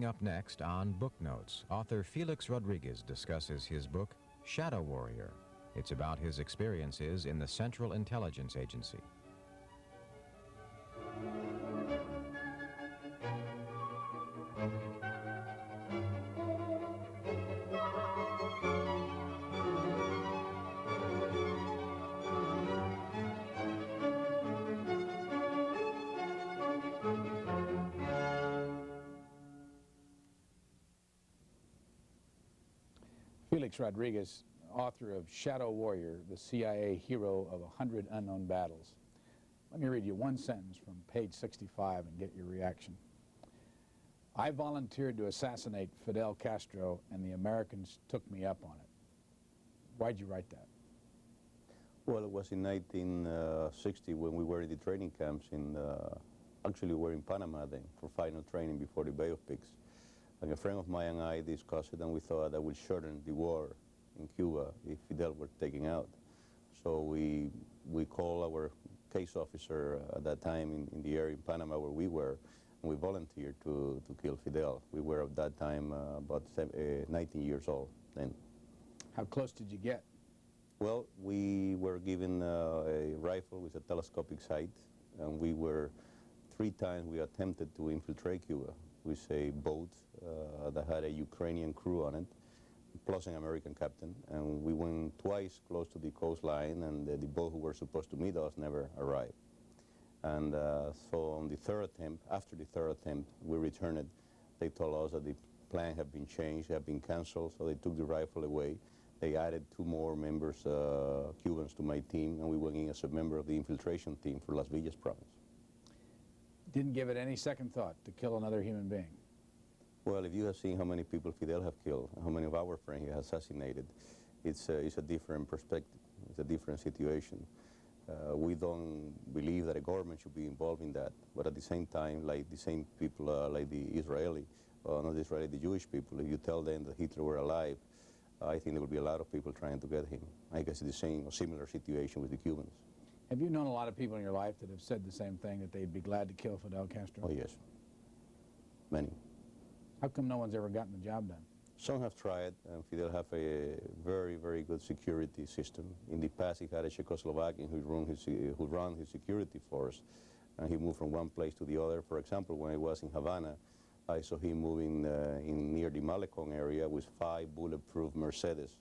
up next on Book Notes, author Félix Rodríguez discusses his book, Shadow Warrior. It's about his experiences in the Central Intelligence Agency. Félix Rodríguez, author of Shadow Warrior, the CIA hero of 100 unknown battles. Let me read you one sentence from page 65 and get your reaction. I volunteered to assassinate Fidel Castro and the Americans took me up on it. Why'd you write that? Well, it was in 1960 when we were in the training camps actually we were in Panama then for final training before the Bay of Pigs. And a friend of mine and I discussed it, and we thought that would shorten the war in Cuba if Fidel were taken out. So we called our case officer at that time in the area in Panama where we were, and we volunteered to kill Fidel. We were at that time about 19 years old then. How close did you get? Well, we were given a rifle with a telescopic sight, and we were 3 times we attempted to infiltrate Cuba with a boat that had a Ukrainian crew on it, plus an American captain, and we went twice close to the coastline, and the boat who were supposed to meet us never arrived. And so on the 3rd attempt, after the 3rd attempt, we returned. They told us that the plan had been changed, had been canceled, so they took the rifle away. They added 2 more members, Cubans, to my team, and we went in as a member of the infiltration team for Las Villas province. Didn't give it any second thought to kill another human being? Well, if you have seen how many people Fidel have killed, how many of our friends he has assassinated, it's a different perspective. It's a different situation. We don't believe that a government should be involved in that, but at the same time, like the same people, like the Israeli, not the Israeli, the Jewish people, if you tell them that Hitler were alive, I think there will be a lot of people trying to get him. I guess it's the same or similar situation with the Cubans. Have you known a lot of people in your life that have said the same thing, that they'd be glad to kill Fidel Castro? Oh, yes. Many. How come no one's ever gotten the job done? Some have tried, and Fidel have a very, very good security system. In the past, he had a Czechoslovakian who ran his security force, and he moved from one place to the other. For example, when I was in Havana, I saw him moving near the Malecon area with 5 bulletproof Mercedes,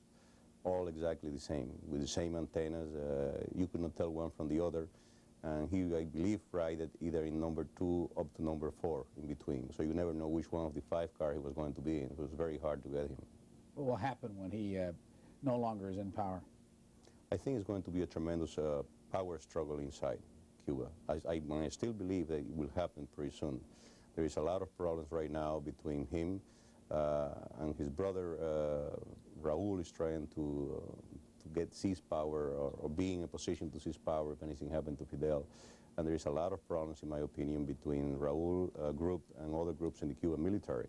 all exactly the same, with the same antennas. You could not tell one from the other. And he, I believe, ride either in number 2 up to number 4 in between. So you never know which one of the 5 cars he was going to be in. It was very hard to get him. What will happen when he no longer is in power? I think it's going to be a tremendous power struggle inside Cuba. I still believe that it will happen pretty soon. There is a lot of problems right now between him and his brother. Raúl is trying to seize power or be in a position to seize power if anything happened to Fidel. And there is a lot of problems, in my opinion, between Raúl group and other groups in the Cuban military.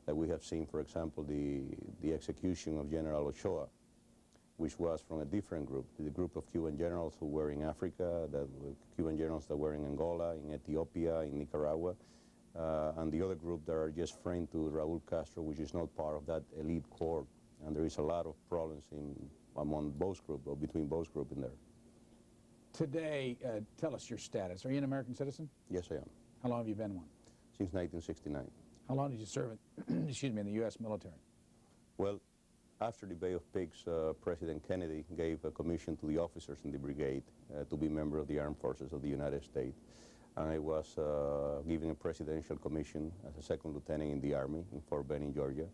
Like we have seen, for example, the execution of General Ochoa, which was from a different group, the group of Cuban generals who were in Africa, Cuban generals that were in Angola, in Ethiopia, in Nicaragua, and the other group that are just friends to Raúl Castro, which is not part of that elite corps. And there is a lot of problems among both groups, or between both groups in there. Today, tell us your status. Are you an American citizen? Yes, I am. How long have you been one? Since 1969. How long did you serve in, excuse me, in the U.S. military? Well, after the Bay of Pigs, President Kennedy gave a commission to the officers in the brigade to be member of the armed forces of the United States. And I was given a presidential commission as a 2nd lieutenant in the Army in Fort Benning, Georgia.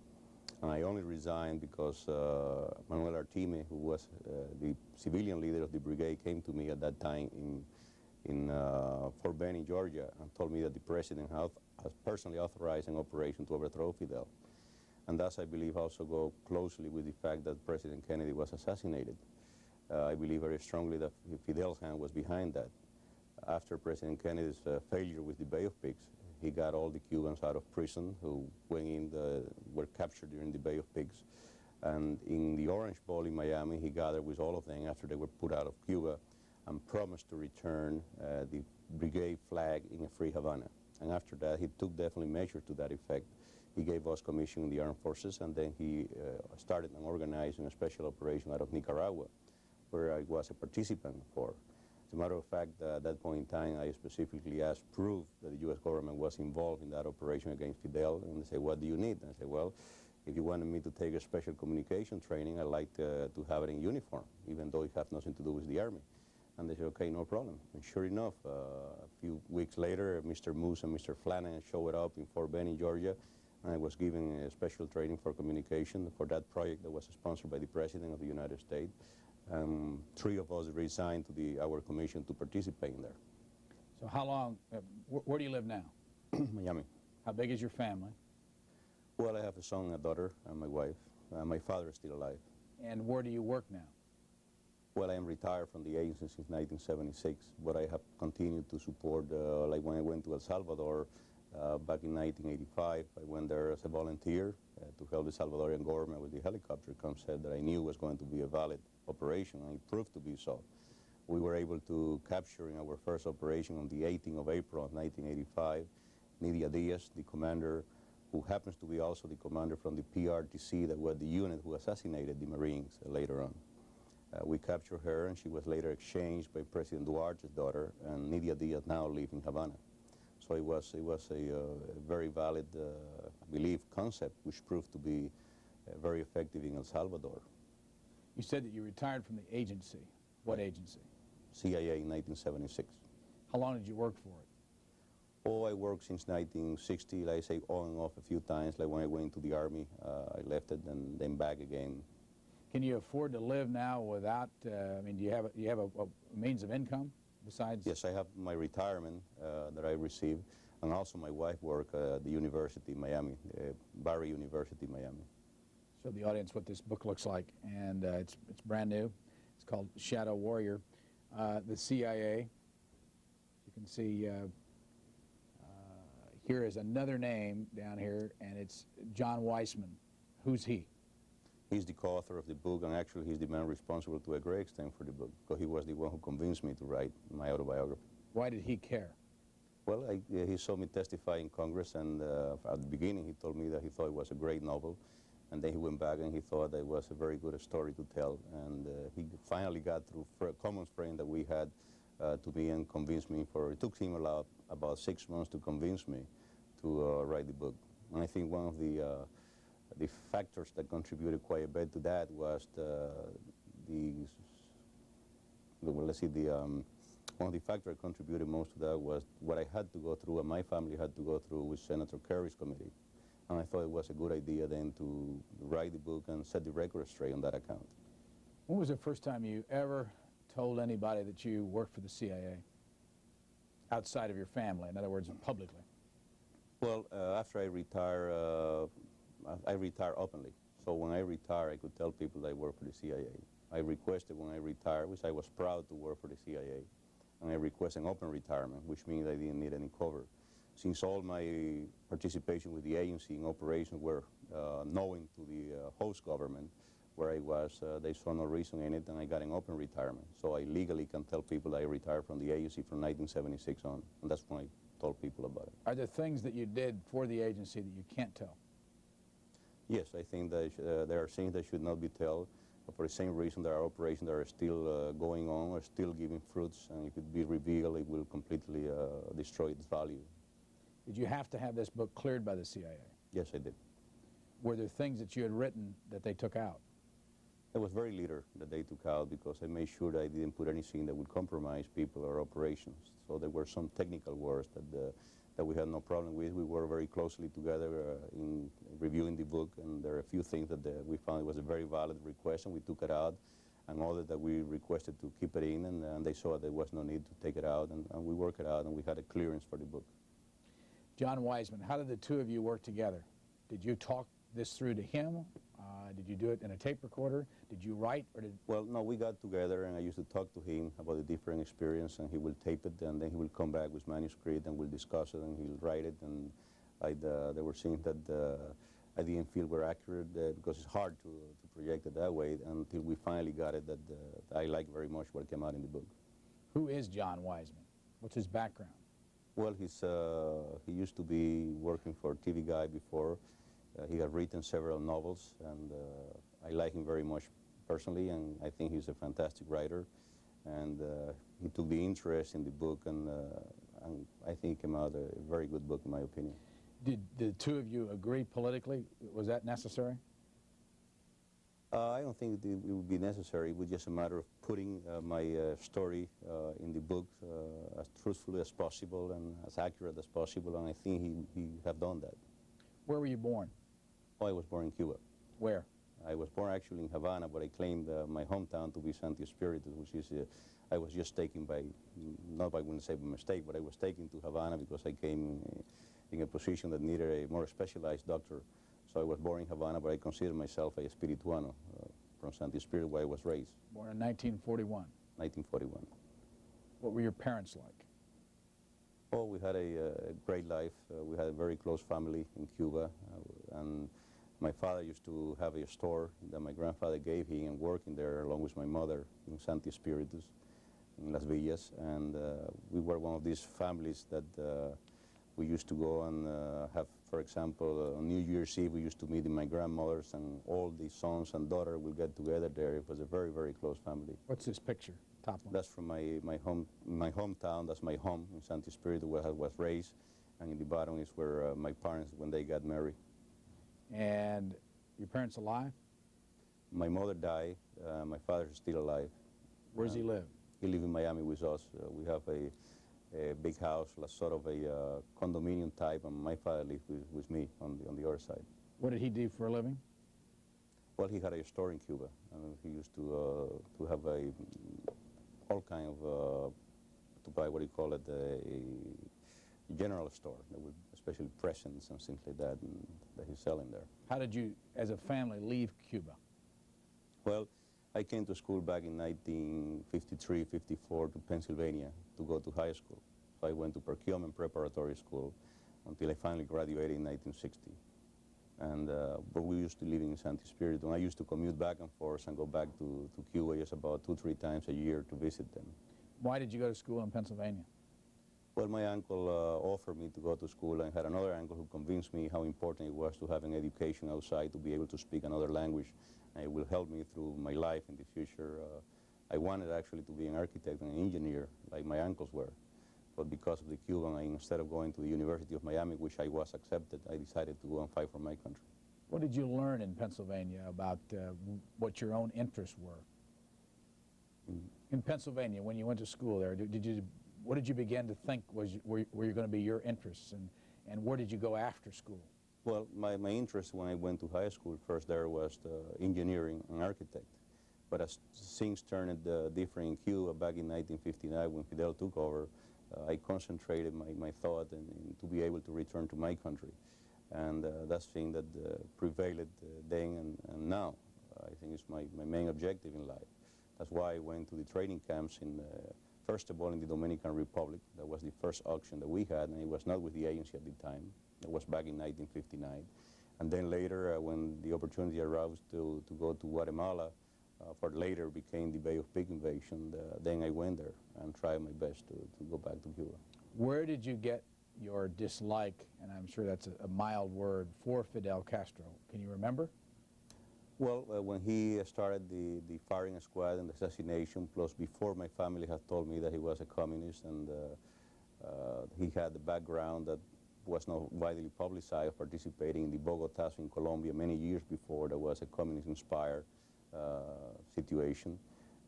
And I only resigned because Manuel Artime, who was the civilian leader of the brigade, came to me at that time in Fort Benning, Georgia, and told me that the president has personally authorized an operation to overthrow Fidel. And thus, I believe, also go closely with the fact that President Kennedy was assassinated. I believe very strongly that Fidel's hand was behind that. After President Kennedy's failure with the Bay of Pigs, he got all the Cubans out of prison who were captured during the Bay of Pigs. And in the Orange Bowl in Miami, he gathered with all of them after they were put out of Cuba and promised to return the brigade flag in a free Havana. And after that, he took definitely measures to that effect. He gave us commission in the armed forces, and then he started and organizing a special operation out of Nicaragua, where I was a participant for. As a matter of fact, at that point in time, I specifically asked proof that the U.S. government was involved in that operation against Fidel, and they said, what do you need? And I said, well, if you wanted me to take a special communication training, I'd like to have it in uniform, even though it has nothing to do with the Army. And they said, okay, no problem. And sure enough, a few weeks later, Mr. Moose and Mr. Flanagan showed up in Fort Benning, Georgia, and I was given a special training for communication for that project that was sponsored by the President of the United States. 3 of us resigned to our commission to participate in there. So how long, where do you live now? Miami. How big is your family? Well, I have a son, a daughter, and my wife. My father is still alive. And where do you work now? Well, I am retired from the agency since 1976, but I have continued to support, like when I went to El Salvador back in 1985, I went there as a volunteer to help the Salvadorian government with the helicopter concept that I knew was going to be a valid operation, and it proved to be so. We were able to capture in our first operation on the 18th of April of 1985, Nidia Diaz, the commander, who happens to be also the commander from the PRTC, that was the unit who assassinated the Marines later on. We captured her, and she was later exchanged by President Duarte's daughter, and Nidia Diaz now lives in Havana. So it was a very valid, I believe, concept, which proved to be very effective in El Salvador. You said that you retired from the agency. What agency? CIA in 1976. How long did you work for it? Oh, I worked since 1960, like I say, on and off a few times. Like when I went to the Army, I left it and then back again. Can you afford to live now without, I mean, do you have a means of income besides? Yes, I have my retirement that I received, and also my wife worked at the University of Miami, Barry University, Miami. Show the audience what this book looks like, and it's brand new. It's called Shadow Warrior. The CIA, you can see here is another name down here, and it's John Weissman. Who's he? He's the co-author of the book, and actually he's the man responsible to a great extent for the book, because he was the one who convinced me to write my autobiography. Why did he care? Well, he saw me testify in Congress, and at the beginning he told me that he thought it was a great novel, and then he went back and he thought that it was a very good story to tell, and he finally got through a common friend that we had to me and convinced me it took him about 6 months to convince me to write the book. And I think one of the factors that contributed quite a bit to that was one of the factors that contributed most to that was what I had to go through and my family had to go through with Senator Kerry's committee. And I thought it was a good idea then to write the book and set the record straight on that account. When was the first time you ever told anybody that you worked for the CIA? Outside of your family, in other words, publicly? Well, after I retire openly. So when I retire, I could tell people that I work for the CIA. I requested when I retired, which I was proud to work for the CIA, and I requested an open retirement, which means I didn't need any cover. Since all my participation with the agency in operations were knowing to the host government where I was, they saw no reason in it, and I got an open retirement. So I legally can tell people that I retired from the agency from 1976 on, and that's when I told people about it. Are there things that you did for the agency that you can't tell? Yes, I think that there are things that should not be told. For the same reason, there are operations that are still going on, or still giving fruits, and if it be revealed, it will completely destroy its value. Did you have to have this book cleared by the CIA? Yes, I did. Were there things that you had written that they took out? It was very little that they took out because I made sure that I didn't put anything that would compromise people or operations. So there were some technical words that we had no problem with. We worked very closely together in reviewing the book, and there are a few things that we found it was a very valid request, and we took it out, and others that we requested to keep it in, and they saw there was no need to take it out, and we worked it out, and we had a clearance for the book. John Weissman, how did the two of you work together? Did you talk this through to him? Did you do it in a tape recorder? Did you write? Or did... Well, no, we got together, and I used to talk to him about the different experience, and he will tape it, and then he will come back with manuscript, and we'll discuss it, and he'll write it, and there were things that I didn't feel were accurate because it's hard to project it that way until we finally got it that I like very much what came out in the book. Who is John Weissman? What's his background? Well, he used to be working for a TV Guide before. He had written several novels, and I like him very much personally, and I think he's a fantastic writer. And he took the interest in the book, and I think it came out a very good book, in my opinion. Did the two of you agree politically? Was that necessary? I don't think it would be necessary. It was just a matter of putting my story in the book as truthfully as possible and as accurate as possible, and I think he have done that. Where were you born? Oh, I was born in Cuba. Where? I was born actually in Havana, but I claimed my hometown to be Santi Espiritu, which is, I was just taken by, not I wouldn't say by mistake, but I was taken to Havana because I came in a position that needed a more specialized doctor. So I was born in Havana, but I consider myself a Espirituano from Santi Espiritu, where I was raised. Born in 1941. 1941. What were your parents like? Oh, we had a great life. We had a very close family in Cuba, and my father used to have a store that my grandfather gave him and working there along with my mother in Santi Espiritus in Las Villas, and we were one of these families that we used to go and have, for example, on New Year's Eve we used to meet in my grandmother's, and all the sons and daughter will get together there. It was a very, very close family. What's this picture? Top one. That's from my hometown. That's my home in Santi Espiritu, where I was raised, and in the bottom is where my parents, when they got married. And your parents alive? My mother died. My father is still alive. Where does he live? He lives in Miami with us. We have a big house, sort of a condominium type, and my father lives with me on the other side. What did he do for a living? Well, he had a store in Cuba, and he used to have all kind of to buy, what do you call it, a general store, especially presents and things like that, and that he's selling there. How did you, as a family, leave Cuba? Well, I came to school back in 1953, 54 to Pennsylvania to go to high school. So I went to procurement preparatory school until I finally graduated in 1960. And, but we used to live in Santi Espiritu, and I used to commute back and forth and go back to Cuba just about 2-3 times a year to visit them. Why did you go to school in Pennsylvania? Well, my uncle offered me to go to school, and had another uncle who convinced me how important it was to have an education outside, to be able to speak another language, and it will help me through my life in the future. I wanted actually to be an architect and an engineer, like my uncles were. But because of the Cuban, instead of going to the University of Miami, which I was accepted, I decided to go and fight for my country. What did you learn in Pennsylvania about what your own interests were? In Pennsylvania, when you went to school there, what did you begin to think were going to be your interests, and where did you go after school? Well, my interest when I went to high school first there was engineering and architect. But as things turned different in Cuba back in 1959 when Fidel took over, I concentrated my thought to be able to return to my country. And that's the thing that prevailed then and now. I think it's my main objective in life. That's why I went to the training camps first of all in the Dominican Republic. That was the first auction that we had, and it was not with the agency at the time. That was back in 1959. And then later, when the opportunity arose to go to Guatemala, for later became the Bay of Pig invasion, then I went there and tried my best to go back to Cuba. Where did you get your dislike, and I'm sure that's a mild word, for Fidel Castro? Can you remember? Well, when he started the firing squad and the assassination, plus before my family had told me that he was a communist, and he had the background that was not widely publicized, participating in the Bogotas in Colombia many years before. There was a communist-inspired situation,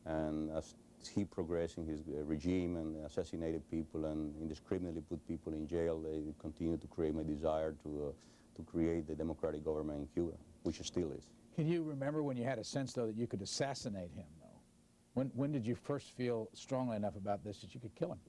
and as he progressed in his regime and assassinated people and indiscriminately put people in jail, they continued to create my desire to create the democratic government in Cuba, which it still is. Can you remember when you had a sense, though, that you could assassinate him, though? When did you first feel strongly enough about this that you could kill him?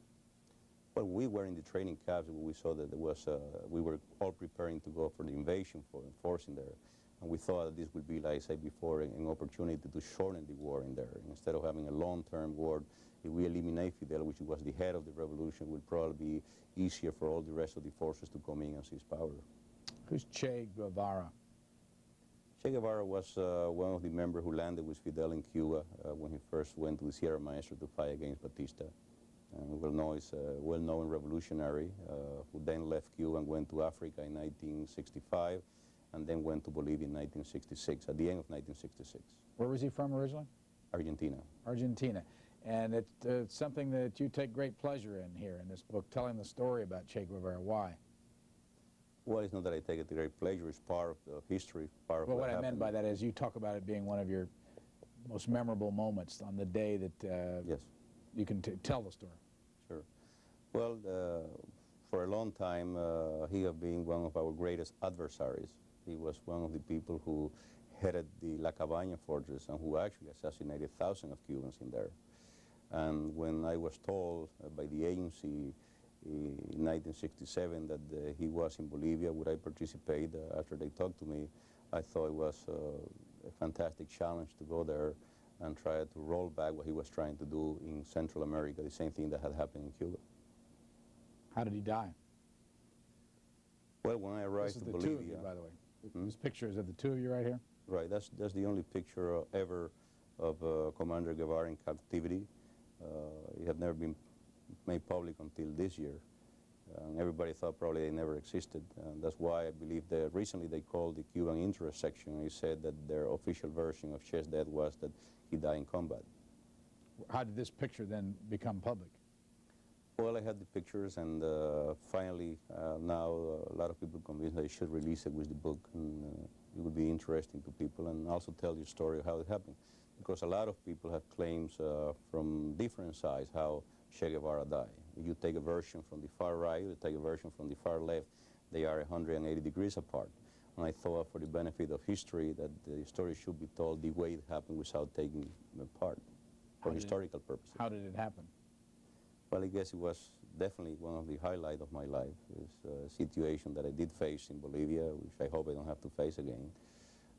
Well, we were in the training camps. We saw that there was, we were all preparing to go for the invasion, for enforcing there. And we thought that this would be, like I said before, an opportunity to shorten the war in there. Instead of having a long-term war, if we eliminate Fidel, which was the head of the revolution, it would probably be easier for all the rest of the forces to come in and seize power. Who's Che Guevara? Che Guevara was one of the members who landed with Fidel in Cuba when he first went to the Sierra Maestra to fight against Batista. And we'll know he's a well-known revolutionary who then left Cuba and went to Africa in 1965 and then went to Bolivia in 1966, at the end of 1966. Where was he from originally? Argentina. Argentina. And it's something that you take great pleasure in here in this book, telling the story about Che Guevara. Why? Well, it's not that I take it great pleasure. It's part of the history, part of Well, what I happened. meant by that is you talk about it being one of your most memorable moments on the day that Yes. you can tell the story. Sure. Well, for a long time, he has been one of our greatest adversaries. He was one of the people who headed the La Cabaña fortress and who actually assassinated thousands of Cubans in there. And when I was told by the agency in 1967 that he was in Bolivia, would I participate? After they talked to me, I thought it was a fantastic challenge to go there and try to roll back what he was trying to do in Central America, the same thing that had happened in Cuba. How did he die? Well, when I arrived This is to the Bolivia, two of you, by the way. This picture is of the two of you right here? right, that's the only picture ever of Commander Guevara in captivity. It had never been made public until this year. And everybody thought probably they never existed. And that's why I believe that recently they called the Cuban interest section and he said that their official version of Che's death was that he died in combat. How did this picture then become public? Well, I had the pictures, and finally now a lot of people convinced I should release it with the book, and it would be interesting to people, and also tell the story of how it happened. Because a lot of people have claims from different sides how Che Guevara died. If you take a version from the far right, you take a version from the far left, they are 180 degrees apart. And I thought for the benefit of history that the story should be told the way it happened without taking them apart for historical purposes. How did it happen? Well, I guess it was definitely one of the highlights of my life. It's a situation that I did face in Bolivia, which I hope I don't have to face again.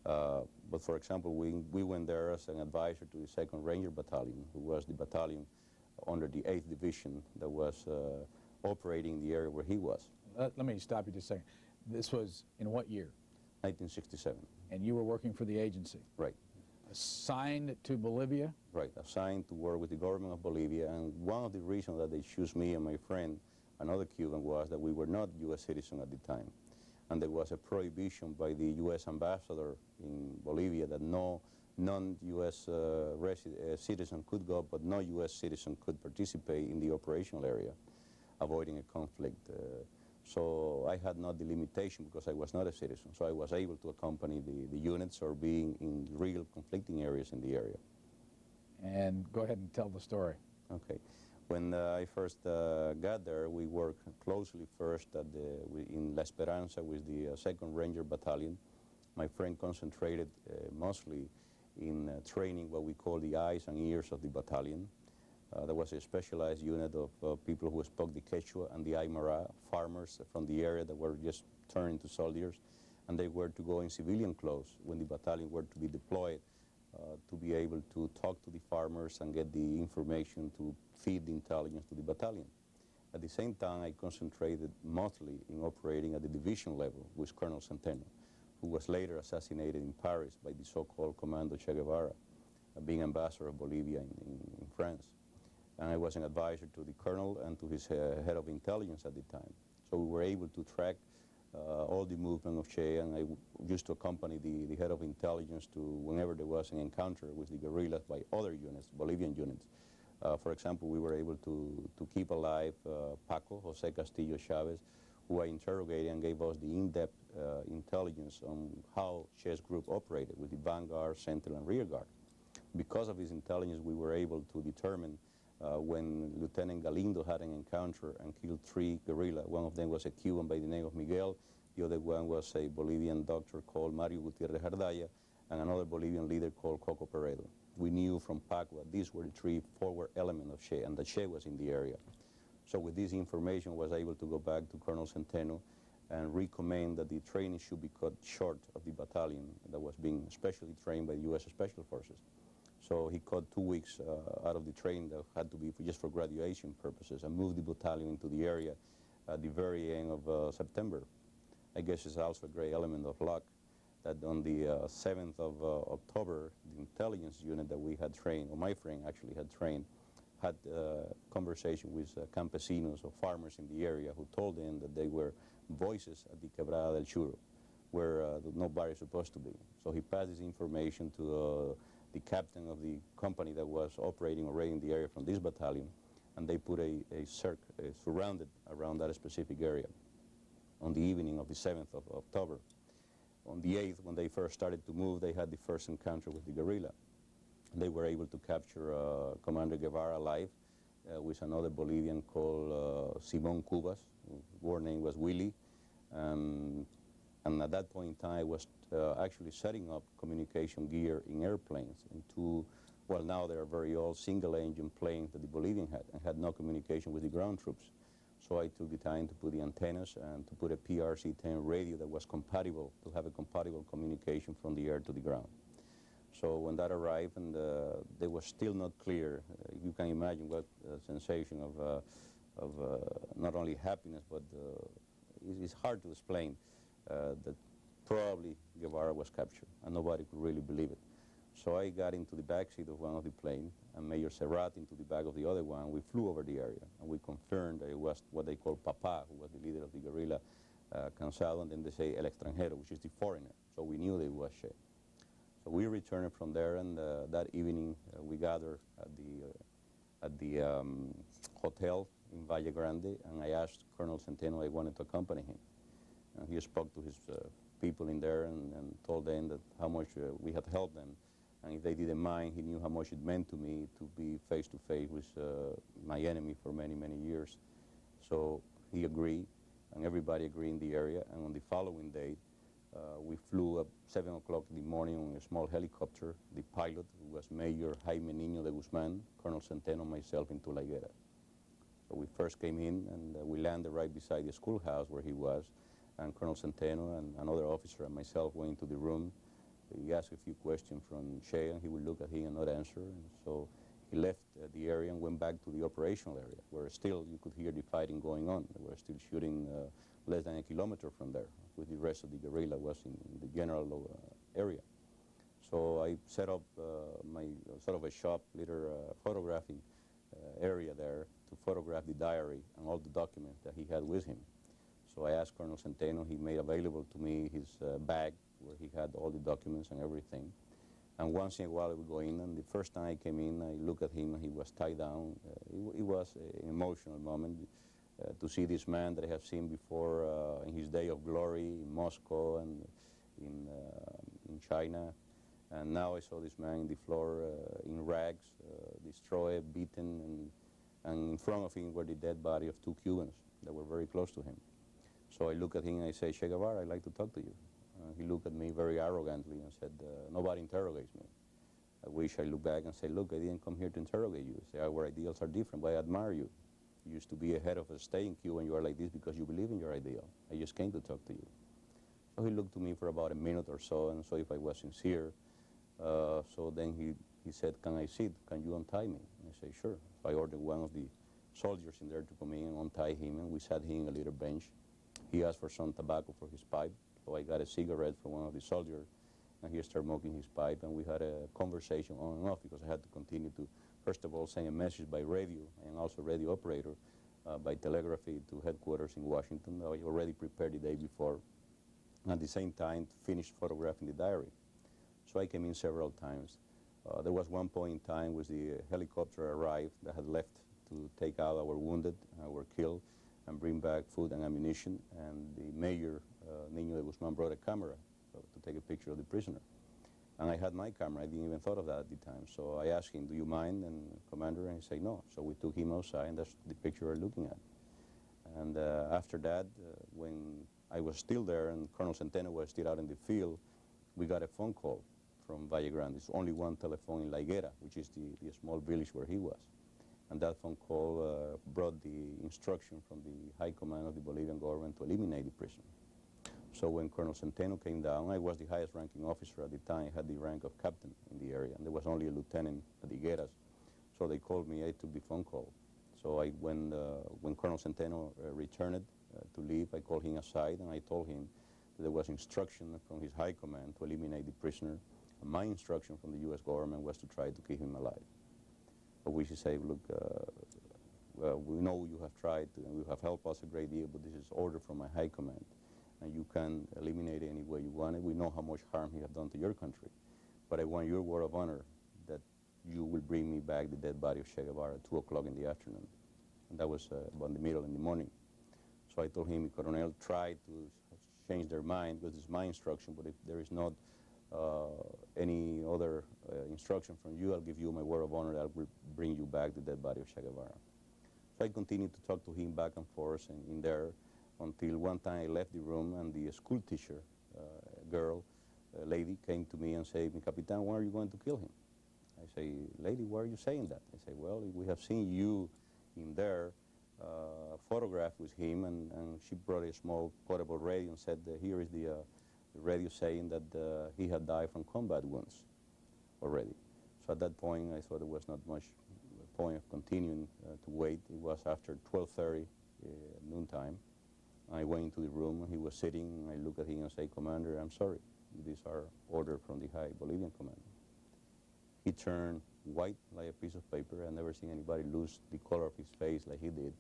But for example, we went there as an advisor to the 2nd Ranger Battalion, who was the battalion under the 8th Division that was operating in the area where he was. Let me stop you just a second. This was in what year? 1967. And you were working for the agency? Right. Assigned to Bolivia? Right, assigned to work with the government of Bolivia, and one of the reasons that they chose me and my friend, another Cuban, was that we were not U.S. citizens at the time. And there was a prohibition by the U.S. ambassador in Bolivia that no non-U.S. citizen could go, but no U.S. citizen could participate in the operational area, avoiding a conflict. So I had not the limitation because I was not a citizen. So I was able to accompany the units or being in real conflicting areas in the area. And go ahead and tell the story. Okay. When I first got there, we worked closely first in La Esperanza with the 2nd Ranger Battalion. My friend concentrated mostly in training what we call the eyes and ears of the battalion. There was a specialized unit of people who spoke the Quechua and the Aymara, farmers from the area that were just turned into soldiers, and they were to go in civilian clothes when the battalion were to be deployed to be able to talk to the farmers and get the information to feed the intelligence to the battalion. At the same time, I concentrated mostly in operating at the division level with Colonel Centeno, who was later assassinated in Paris by the so-called Commando Che Guevara, being ambassador of Bolivia in France. And I was an advisor to the colonel and to his head of intelligence at the time. So we were able to track all the movement of Che, and I used to accompany the head of intelligence to whenever there was an encounter with the guerrillas by other units, Bolivian units. For example, we were able to keep alive Paco, Jose Castillo Chavez, who I interrogated and gave us the in-depth intelligence on how Che's group operated with the vanguard, central, and rear guard. Because of his intelligence, we were able to determine when Lieutenant Galindo had an encounter and killed 3 guerrillas. One of them was a Cuban by the name of Miguel, the other one was a Bolivian doctor called Mario Gutierrez Ardaya, and another Bolivian leader called Coco Peredo. We knew from Paco that these were the 3 forward elements of Che, and that Che was in the area. So with this information, I was able to go back to Colonel Centeno and recommend that the training should be cut short of the battalion that was being specially trained by the U.S. Special Forces. So he cut 2 weeks out of the training that had to be just for graduation purposes and moved the battalion into the area at the very end of September. I guess it's also a great element of luck that on the 7th of October, the intelligence unit that we had trained, or my friend actually had trained, had a conversation with campesinos or farmers in the area who told them that they were voices at the Quebrada del Churro, where nobody is supposed to be. So he passed this information to the captain of the company that was operating already in the area from this battalion, and they put a surrounded around that specific area on the evening of the 7th of October. On the 8th, when they first started to move, they had the first encounter with the guerrilla. They were able to capture Commander Guevara alive with another Bolivian called Simon Cubas, whose war name was Willie. And at that point in time, I was actually setting up communication gear in airplanes into, well, now they are very old single-engine planes that the Bolivian had, and had no communication with the ground troops. So I took the time to put the antennas and to put a PRC-10 radio that was compatible, to have a compatible communication from the air to the ground. So when that arrived, and they was still not clear, you can imagine what sensation of not only happiness, but it's hard to explain that probably Guevara was captured, and nobody could really believe it. So I got into the back seat of one of the planes, and Major Serrat into the back of the other one. We flew over the area, and we confirmed that it was what they call Papa, who was the leader of the guerrilla, Cansado, and then they say El Extranjero, which is the foreigner. So we knew that it was Che. So we returned from there, and that evening we gathered at the hotel in Valle Grande, and I asked Colonel Centeno I wanted to accompany him. And he spoke to his people in there and told them that how much we had helped them. And if they didn't mind, he knew how much it meant to me to be face-to-face with my enemy for many, many years. So he agreed, and everybody agreed in the area. And on the following day, we flew up 7 o'clock in the morning on a small helicopter. The pilot, who was Major Jaime Niño de Guzman, Colonel Centeno, myself, into La Higuera. So we first came in, and we landed right beside the schoolhouse where he was. And Colonel Centeno and another officer and myself went into the room. He asked a few questions from Che, and he would look at him and not answer. And so he left the area and went back to the operational area, where still you could hear the fighting going on. They were still shooting less than a kilometer from there, with the rest of the guerrilla was in the general area. So I set up my sort of a shop, little photographing area there to photograph the diary and all the documents that he had with him. So I asked Colonel Centeno, he made available to me his bag where he had all the documents and everything. And once in a while I would go in, and the first time I came in, I looked at him and he was tied down. It was an emotional moment to see this man that I have seen before in his day of glory in Moscow and in China. And now I saw this man on the floor in rags, destroyed, beaten, and in front of him were the dead body of 2 Cubans that were very close to him. So I look at him and I say, Che Guevara, I'd like to talk to you. He looked at me very arrogantly and said, nobody interrogates me. I wish I looked back and said, look, I didn't come here to interrogate you. Say, our ideals are different, but I admire you. You used to be a head of a state in Cuba, and you are like this because you believe in your ideal. I just came to talk to you. So he looked to me for about a minute or so, and so if I was sincere. So then he said, can I sit? Can you untie me? And I said, sure. So I ordered one of the soldiers in there to come in and untie him, and we sat him on a little bench. He asked for some tobacco for his pipe, so I got a cigarette from one of the soldiers, and he started smoking his pipe, and we had a conversation on and off because I had to continue to, first of all, send a message by radio and also radio operator by telegraphy to headquarters in Washington. I already prepared the day before, and at the same time finish photographing the diary. So I came in several times. There was one point in time when the helicopter arrived that had left to take out our wounded, our killed, and bring back food and ammunition, and the Major Niño de Guzman brought a camera to take a picture of the prisoner. And I had my camera. I didn't even thought of that at the time. So I asked him, do you mind? And Commander, and he said no. So we took him outside, and that's the picture we're looking at. And after that, when I was still there and Colonel Centeno was still out in the field, we got a phone call from Valle Grande. There's only one telephone in La Higuera, which is the small village where he was. And that phone call brought the instruction from the high command of the Bolivian government to eliminate the prisoner. So when Colonel Centeno came down, I was the highest ranking officer at the time. I had the rank of captain in the area, and there was only a lieutenant at the Higueras. So they called me, I took the phone call. So when Colonel Centeno returned to leave, I called him aside and I told him that there was instruction from his high command to eliminate the prisoner. And my instruction from the U.S. government was to try to keep him alive. But we should say, look, we know you have tried and you have helped us a great deal, but this is order from my high command. and you can eliminate it any way you want it. We know how much harm he has done to your country, but I want your word of honor that you will bring me back the dead body of Che Guevara at 2 o'clock in the afternoon. And that was about the middle in the morning. So I told him, Coronel, try to change their mind, because it's my instruction, but if there is not any other instruction from you, I'll give you my word of honor that I will bring you back the dead body of Che Guevara. So I continued to talk to him back and forth and in there until one time I left the room and the school teacher, lady, came to me and said, Mi Capitan, when are you going to kill him? I say, lady, why are you saying that? I say, well, we have seen you in there, photograph with him, and she brought a small portable radio and said, here is the radio saying that he had died from combat wounds already. So at that point, I thought there was not much point of continuing to wait. It was after 12:30 noontime. I went into the room, and he was sitting, and I looked at him and said, Commander, I'm sorry. These are orders from the high Bolivian commander. He turned white like a piece of paper. I've never seen anybody lose the color of his face like he did.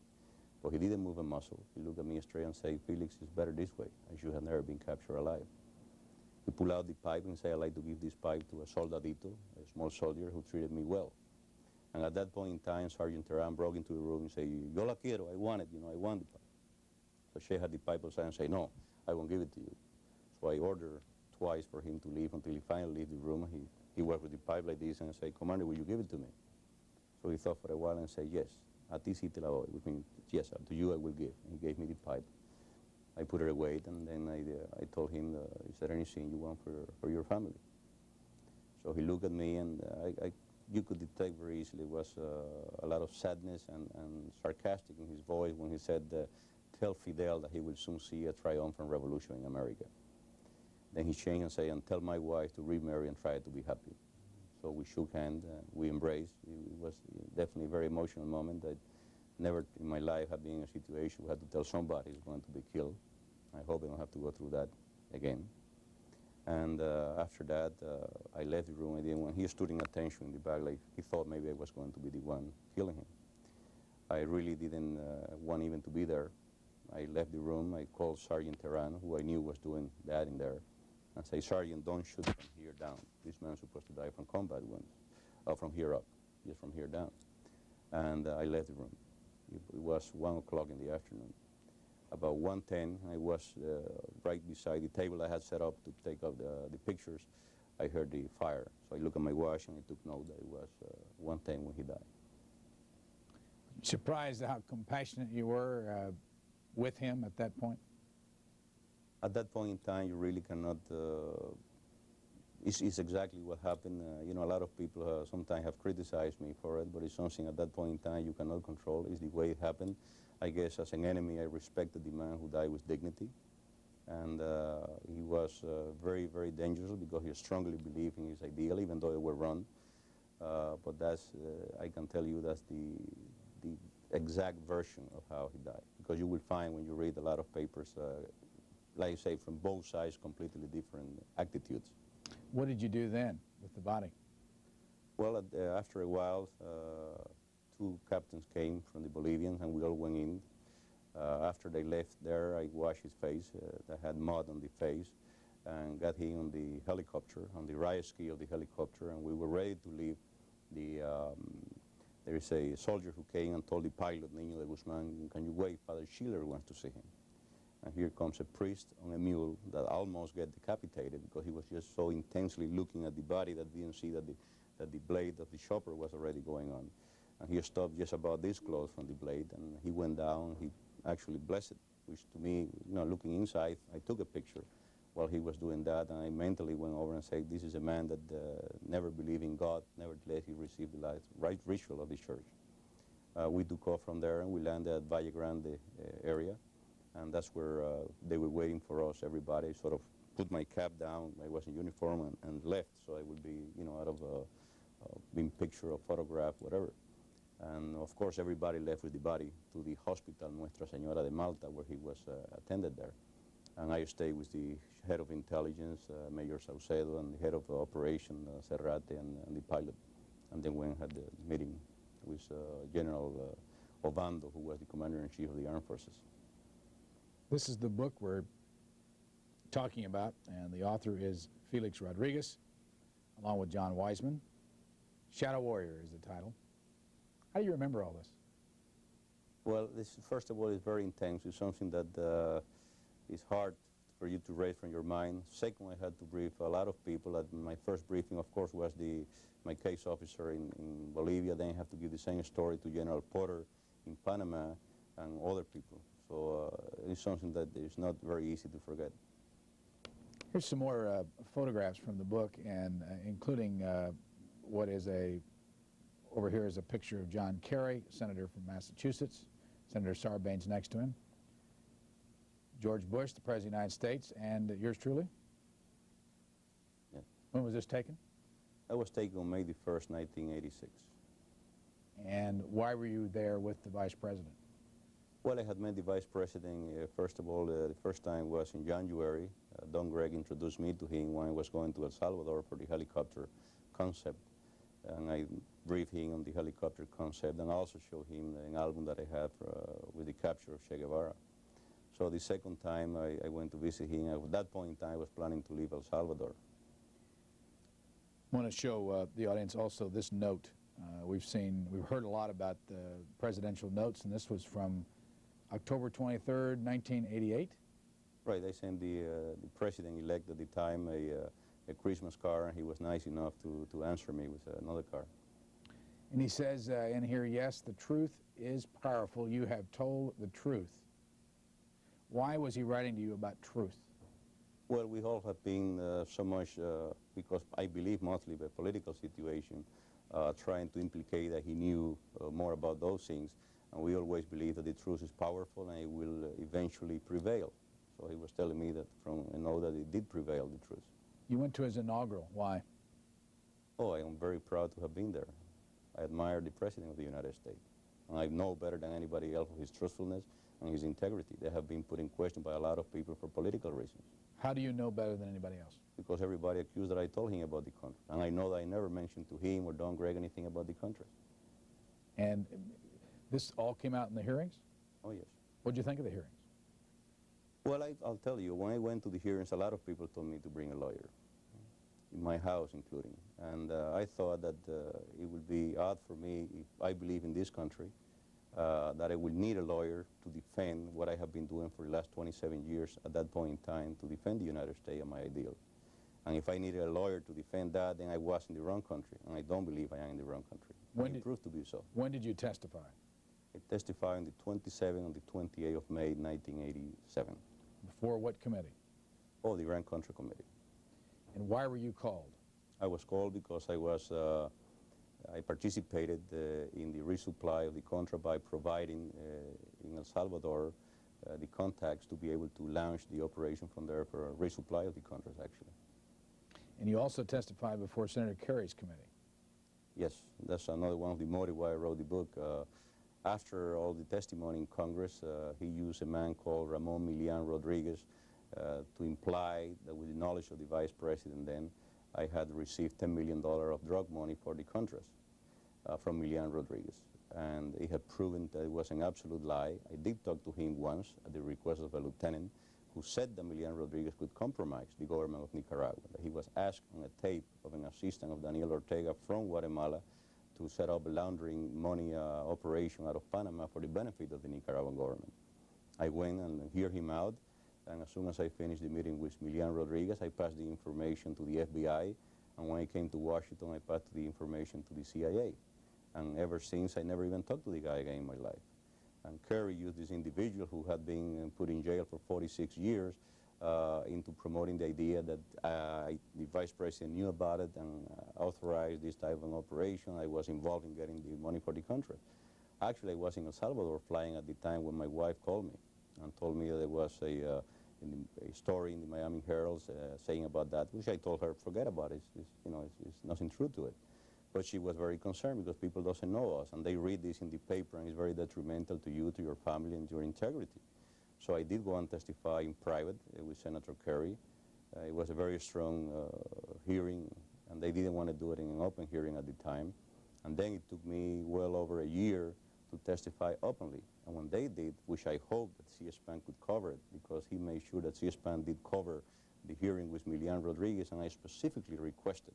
But he didn't move a muscle. He looked at me straight and said, Felix, it's better this way. I should have never been captured alive. He pulled out the pipe and said, I'd like to give this pipe to a soldadito, a small soldier who treated me well. And at that point in time, Sergeant Terán broke into the room and said, yo la quiero, I want it, I want the pipe. So Che had the pipe aside and said, no, I won't give it to you. So I ordered twice for him to leave until he finally left the room. He worked with the pipe like this and said, Commander, will you give it to me? So he thought for a while and said, yes, a ti sí te la doy, which means, yes, to you I will give. And he gave me the pipe. I put it away, and then I told him, is there anything you want for your family? So he looked at me, and you could detect very easily it was a lot of sadness and sarcastic in his voice when he said, tell Fidel that he will soon see a triumphant revolution in America. Then he changed and said, and tell my wife to remarry and try to be happy. So we shook hands, we embraced. It was definitely a very emotional moment. I never in my life have been in a situation where I had to tell somebody who's going to be killed. I hope I don't have to go through that again. And after that, I left the room. When he stood in attention in the back, like he thought maybe I was going to be the one killing him. I really didn't want even to be there. I left the room. I called Sergeant Terán, who I knew was doing that in there, and say, Sergeant, don't shoot from here down. This man's supposed to die from combat wounds, from here up, just from here down. And I left the room. It was 1 o'clock in the afternoon. About 1:10, I was right beside the table I had set up to take up the pictures. I heard the fire. So I looked at my watch and I took note that it was 1:10 when he died. Surprised how compassionate you were with him at that point? At that point in time, you really cannot, it's exactly what happened. A lot of people sometimes have criticized me for it, but it's something at that point in time you cannot control. It's the way it happened. I guess as an enemy, I respected the man who died with dignity. And he was very, very dangerous because he strongly believed in his ideal, even though they were wrong. But that's, I can tell you, that's the exact version of how he died. Because you will find when you read a lot of papers, like I say, from both sides, completely different attitudes. What did you do then with the body? Well, after a while, two captains came from the Bolivians, and we all went in. After they left there, I washed his face. That had mud on the face, and got him on the helicopter, on the riot ski of the helicopter, and we were ready to leave. There is a soldier who came and told the pilot, Niño de Guzmán, can you wait? Father Schiller wants to see him. And here comes a priest on a mule that almost got decapitated because he was just so intensely looking at the body that didn't see that the blade of the chopper was already going on. And he stopped just about this close from the blade, and he went down. He actually blessed it, which to me, looking inside, I took a picture while he was doing that, and I mentally went over and said, this is a man that never believed in God, nevertheless he received the right ritual of the church. We took off from there, and we landed at Valle Grande area, and that's where they were waiting for us, everybody. Sort of put my cap down, I was in uniform, and left, so I would be, out of being picture or photograph, whatever. And of course, everybody left with the body to the hospital, Nuestra Señora de Malta, where he was attended there. And I stayed with the head of intelligence, Major Saucedo, and the head of operation, Serrate, and the pilot. And then went and had the meeting with General Obando, who was the commander-in-chief of the armed forces. This is the book where talking about, and the author is Félix Rodríguez, along with John Wiseman. Shadow Warrior is the title. How do you remember all this? Well, this, first of all, is very intense. It's something that is hard for you to raise from your mind. Second, I had to brief a lot of people. My first briefing, of course, was my case officer in Bolivia. Then I have to give the same story to General Porter in Panama and other people. So it's something that is not very easy to forget. Here's some more photographs from the book, and including what is over here is a picture of John Kerry, senator from Massachusetts. Senator Sarbanes next to him. George Bush, the President of the United States, and yours truly? Yeah. When was this taken? I was taken on May the 1st, 1986. And why were you there with the Vice President? Well, I had met the Vice President, first of all, the first time was in January. Don Gregg introduced me to him when I was going to El Salvador for the helicopter concept. And I briefed him on the helicopter concept and also showed him an album that I have with the capture of Che Guevara. So the second time I went to visit him. At that point in time, I was planning to leave El Salvador. I want to show the audience also this note. We've heard a lot about the presidential notes, and this was from October 23rd, 1988. Right, I sent the president-elect at the time a Christmas card, and he was nice enough to answer me with another card. And he says in here, yes, the truth is powerful. You have told the truth. Why was he writing to you about truth? Well, we all have been so much, because I believe mostly the political situation, trying to implicate that he knew more about those things. And we always believe that the truth is powerful and it will eventually prevail. So he was telling me that I know that it did prevail, the truth. You went to his inaugural. Why? Oh, I am very proud to have been there. I admire the President of the United States. And I know better than anybody else his truthfulness and his integrity. They have been put in question by a lot of people for political reasons. How do you know better than anybody else? Because everybody accused that I told him about the country. And I know that I never mentioned to him or Don Gregg anything about the country. And this all came out in the hearings? Oh, yes. What did you think of the hearings? Well, I'll tell you, when I went to the hearings, a lot of people told me to bring a lawyer, in my house including. And I thought that it would be odd for me, if I believe in this country, that I would need a lawyer to defend what I have been doing for the last 27 years at that point in time, to defend the United States and my ideals. And if I needed a lawyer to defend that, then I was in the wrong country, and I don't believe I am in the wrong country. When it proved to be so. When did you testify? I testified on the 27th and the 28th of May, 1987. Before what committee? Oh, the Grand Contra Committee. And why were you called? I was called because I participated in the resupply of the Contra by providing in El Salvador the contacts to be able to launch the operation from there for a resupply of the Contras, actually. And you also testified before Senator Kerry's committee. Yes, that's another one of the motives why I wrote the book. After all the testimony in Congress, he used a man called Ramon Milian Rodriguez to imply that with the knowledge of the Vice President then, I had received $10 million of drug money for the Contras from Milian Rodriguez. And he had proven that it was an absolute lie. I did talk to him once at the request of a lieutenant who said that Milian Rodriguez could compromise the government of Nicaragua. That he was asked on a tape of an assistant of Daniel Ortega from Guatemala to set up a laundering money operation out of Panama for the benefit of the Nicaraguan government. I went and heard him out, and as soon as I finished the meeting with Milian Rodriguez, I passed the information to the FBI, and when I came to Washington, I passed the information to the CIA. And ever since, I never even talked to the guy again in my life. And Kerry used this individual who had been put in jail for 46 years into promoting the idea that the Vice President knew about it and authorized this type of an operation. I was involved in getting the money for the country. Actually, I was in El Salvador flying at the time when my wife called me and told me that there was a story in the Miami Herald saying about that, which I told her, forget about it. It's nothing true to it. But she was very concerned because people doesn't know us, and they read this in the paper, and it's very detrimental to you, to your family, and to your integrity. So I did go and testify in private with Senator Kerry. It was a very strong hearing, and they didn't want to do it in an open hearing at the time. And then it took me well over a year to testify openly. And when they did, which I hope that C-SPAN could cover it, because he made sure that C-SPAN did cover the hearing with Félix Rodríguez, and I specifically requested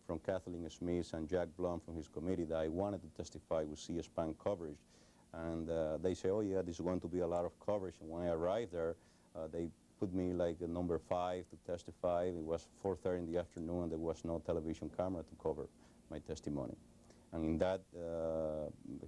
from Kathleen Smith and Jack Blum from his committee that I wanted to testify with C-SPAN coverage. And they say, oh yeah, there's going to be a lot of coverage. And when I arrived there, they put me like a number 5 to testify. It was 4:30 in the afternoon, and there was no television camera to cover my testimony. And in that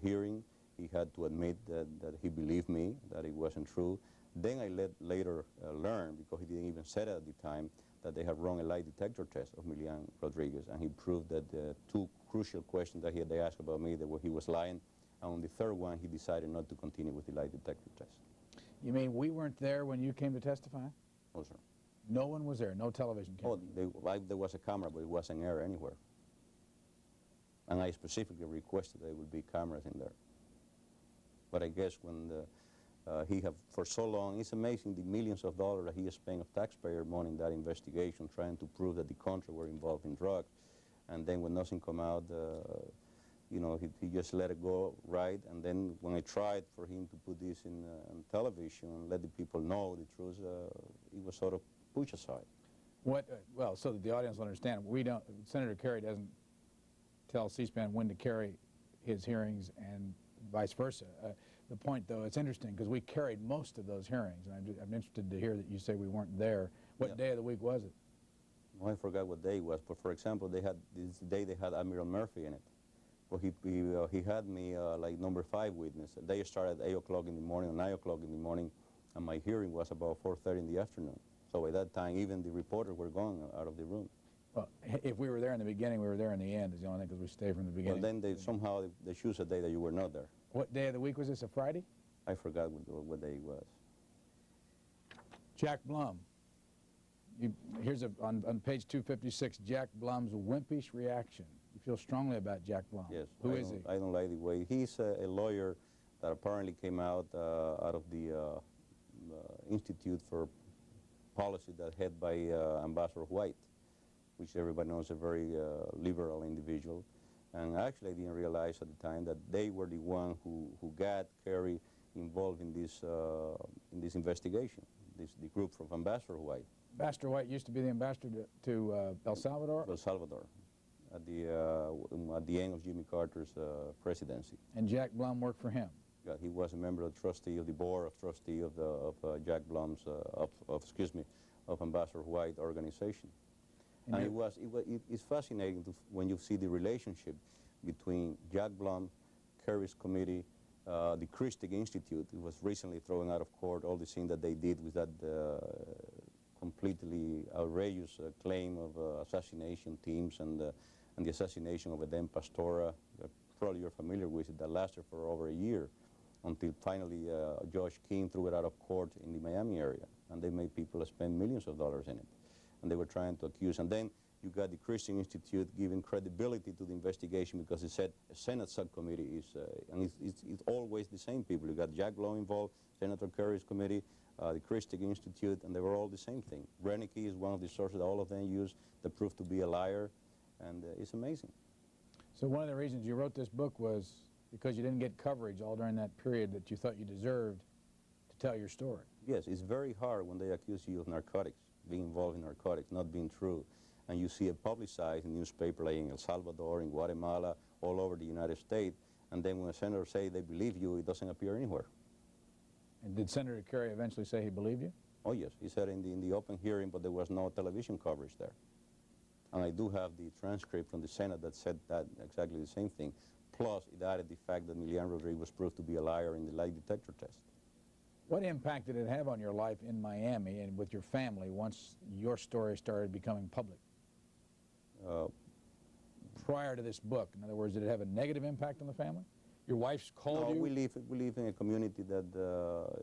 hearing, he had to admit that he believed me, that it wasn't true. Then I later learned, because he didn't even say it at the time, that they had run a lie detector test of Félix Rodríguez, and he proved that the 2 crucial questions that they asked about me, that he was lying, and on the 3rd one, he decided not to continue with the lie detector test. You mean we weren't there when you came to testify? No, sir. No one was there, no television camera? Oh, there was a camera, but it wasn't air anywhere. And I specifically requested there would be cameras in there. But I guess when he have, for so long, it's amazing the millions of dollars that he has spent of taxpayer money in that investigation, trying to prove that the country were involved in drugs. And then when nothing come out, you know, he just let it go right. And then when I tried for him to put this on television and let the people know the truth, it was sort of pushed aside. What, well, so that the audience will understand, we don't, Senator Kerry doesn't tell C-SPAN when to carry his hearings and vice versa. The point, though, it's interesting because we carried most of those hearings, and I'm interested to hear that you say we weren't there. What day of the week was it? Well, I forgot what day it was, but for example, they had this day they had Admiral Murphy in it. Well, he had me like number 5 witness. They started at 8 o'clock in the morning or 9 o'clock in the morning, and my hearing was about 4:30 in the afternoon. So by that time, even the reporters were gone out of the room. Well, if we were there in the beginning, we were there in the end, is the only thing, because we stayed from the beginning. Well, then somehow they choose a day that you were not there. What day of the week was this, a Friday? I forgot what day it was. Jack Blum. Here's on page 256, Jack Blum's wimpish reaction. You feel strongly about Jack Blum. Yes. Who is he? I don't like the way. He's a lawyer that apparently came out of the Institute for Policy that head by Ambassador White, which everybody knows a very liberal individual. And actually I didn't realize at the time that they were the one who got Kerry involved in this investigation, the group from Ambassador White. Ambassador White used to be the ambassador to El Salvador? El Salvador, at the end of Jimmy Carter's presidency. And Jack Blum worked for him? Yeah, he was a member of the trustee of the board of trustee of Jack Blum's, of Ambassador White organization. And it's fascinating when you see the relationship between Jack Blum, Kerry's committee, the Christic Institute. It was recently thrown out of court, all the things that they did with that completely outrageous claim of assassination teams and the assassination of a then Pastora. Probably you're familiar with it, that lasted for over a year until finally Judge King threw it out of court in the Miami area, and they made people spend millions of dollars in it. And they were trying to accuse. And then you got the Christian Institute giving credibility to the investigation because it said a Senate subcommittee is, and it's always the same people. You got Jack Blum involved, Senator Kerry's committee, the Christian Institute, and they were all the same thing. Reneke is one of the sources that all of them use that proved to be a liar, and it's amazing. So one of the reasons you wrote this book was because you didn't get coverage all during that period that you thought you deserved to tell your story. Yes, it's very hard when they accuse you of narcotics, being involved in narcotics, not being true. And you see it publicized in newspaper like in El Salvador, in Guatemala, all over the United States, and then when a senator say they believe you, it doesn't appear anywhere. And did Senator Kerry eventually say he believed you? Oh yes, he said in the open hearing, but there was no television coverage there. And I do have the transcript from the Senate that said that exactly the same thing. Plus, it added the fact that Félix Rodríguez was proved to be a liar in the lie detector test. What impact did it have on your life in Miami and with your family once your story started becoming public? Prior to this book, in other words, did it have a negative impact on the family? Your wife's called you? We live in a community that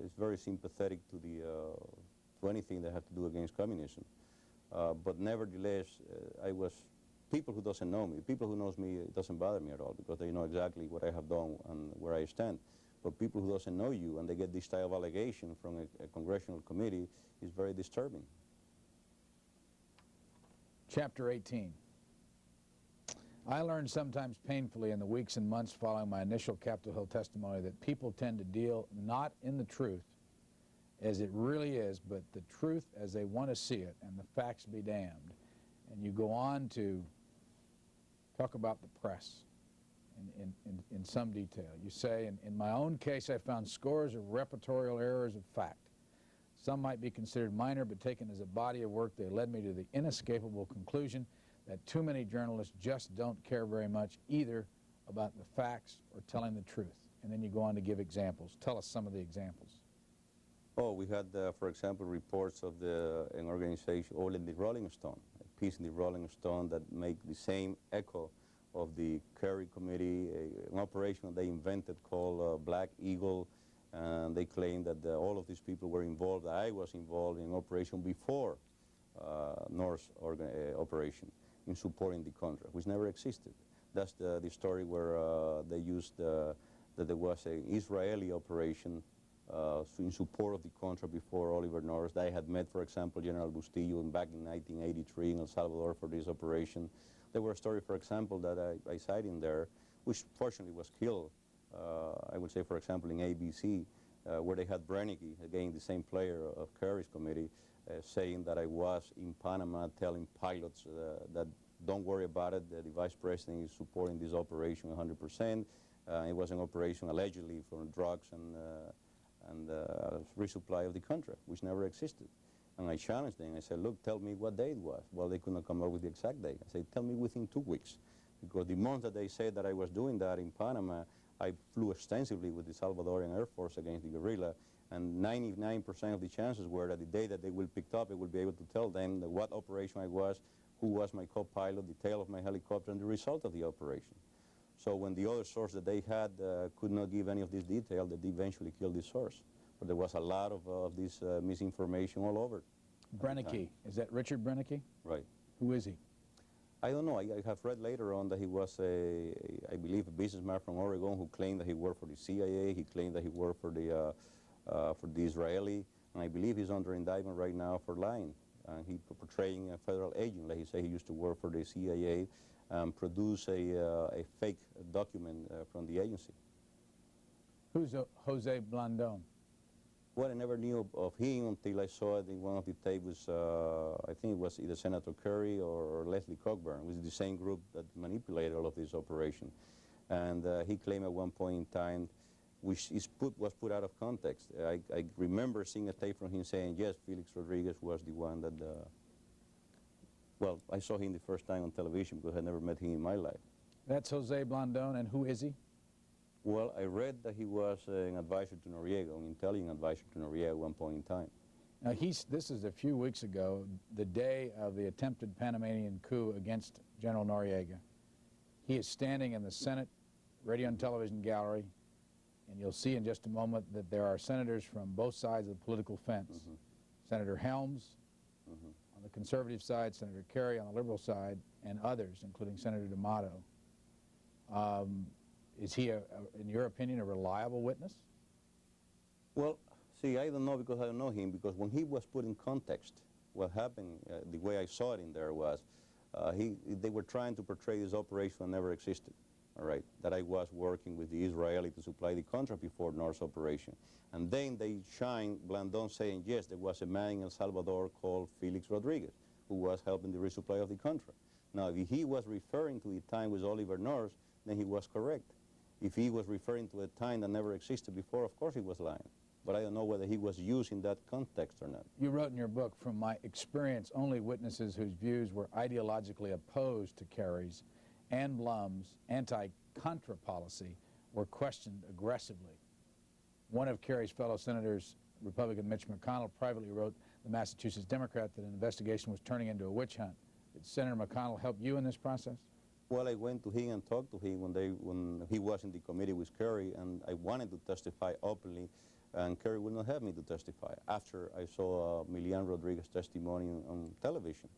is very sympathetic to anything that had to do against communism. But nevertheless, people who doesn't know me, people who knows me, it doesn't bother me at all because they know exactly what I have done and where I stand. But people who doesn't know you and they get this type of allegation from a congressional committee is very disturbing. Chapter 18. I learned sometimes painfully in the weeks and months following my initial Capitol Hill testimony that people tend to deal not in the truth as it really is, but the truth as they want to see it, and the facts be damned. And you go on to talk about the press in some detail. You say, in my own case, I found scores of repertorial errors of fact. Some might be considered minor, but taken as a body of work, they led me to the inescapable conclusion that too many journalists just don't care very much either about the facts or telling the truth. And then you go on to give examples. Tell us some of the examples. Oh, we had, for example, reports of an organization, or in the Rolling Stone, a piece in the Rolling Stone that make the same echo of the Kerry Committee, an operation they invented called Black Eagle, and they claim that all of these people were involved, that I was involved in an operation before North's operation in supporting the Contra, which never existed. That's the story where they used that there was an Israeli operation in support of the Contra before Oliver North. I had met, for example, General Bustillo back in 1983 in El Salvador for this operation. There was a story, for example, that I cite in there, which fortunately was killed, I would say, for example, in ABC, where they had Brennicky, again, the same player of Kerry's committee, saying that I was in Panama telling pilots that don't worry about it, the vice president is supporting this operation 100%. It was an operation allegedly for drugs and resupply of the country, which never existed. And I challenged them. I said, look, tell me what day it was. Well, they could not come up with the exact date. I said, tell me within 2 weeks. Because the month that they said that I was doing that in Panama, I flew extensively with the Salvadorian Air Force against the guerrilla, and 99% of the chances were that the day that they will pick up, I will be able to tell them that what operation I was, who was my co-pilot, the tail of my helicopter, and the result of the operation. So when the other source that they had could not give any of this detail, they eventually killed the source. But there was a lot of this misinformation all over. Brennicky, is that Richard Brennicky? Right. Who is he? I don't know. I have read later on that he was, I believe, a businessman from Oregon who claimed that he worked for the CIA. He claimed that he worked for the Israeli. And I believe he's under indictment right now for lying. He's portraying a federal agent. Like he said, he used to work for the CIA and produce a fake document from the agency. Who's Jose Blandon? Well, I never knew of him until I saw it in one of the tapes. I think it was either Senator Curry or Leslie Cockburn, which is the same group that manipulated all of this operation. And he claimed at one point in time, which was put out of context. I remember seeing a tape from him saying, yes, Félix Rodríguez was the one that, well, I saw him the first time on television because I never met him in my life. That's Jose Blandon, and who is he? Well, I read that he was an advisor to Noriega, an intelligence advisor to Noriega at one point in time. Now, this is a few weeks ago, the day of the attempted Panamanian coup against General Noriega. He is standing in the Senate Radio and Television Gallery, and you'll see in just a moment that there are senators from both sides of the political fence. Mm-hmm. Senator Helms on the conservative side, Senator Kerry on the liberal side, and others, including Senator D'Amato. Is he, in your opinion, a reliable witness? Well, see, I don't know because I don't know him, because when he was put in context, what happened, the way I saw it in there was, they were trying to portray this operation that never existed, all right, that I was working with the Israeli to supply the Contra before North's operation. And then they shine Blandon saying, yes, there was a man in El Salvador called Félix Rodríguez who was helping the resupply of the Contra. Now, if he was referring to the time with Oliver North, then he was correct. If he was referring to a time that never existed before, of course he was lying. But I don't know whether he was used in that context or not. You wrote in your book, from my experience, only witnesses whose views were ideologically opposed to Kerry's and Blum's anti-Contra policy were questioned aggressively. One of Kerry's fellow senators, Republican Mitch McConnell, privately wrote the Massachusetts Democrat that an investigation was turning into a witch hunt. Did Senator McConnell help you in this process? Well, I went to him and talked to him when he was in the committee with Kerry, and I wanted to testify openly, and Kerry would not have me to testify after I saw Milian Rodriguez's testimony on television.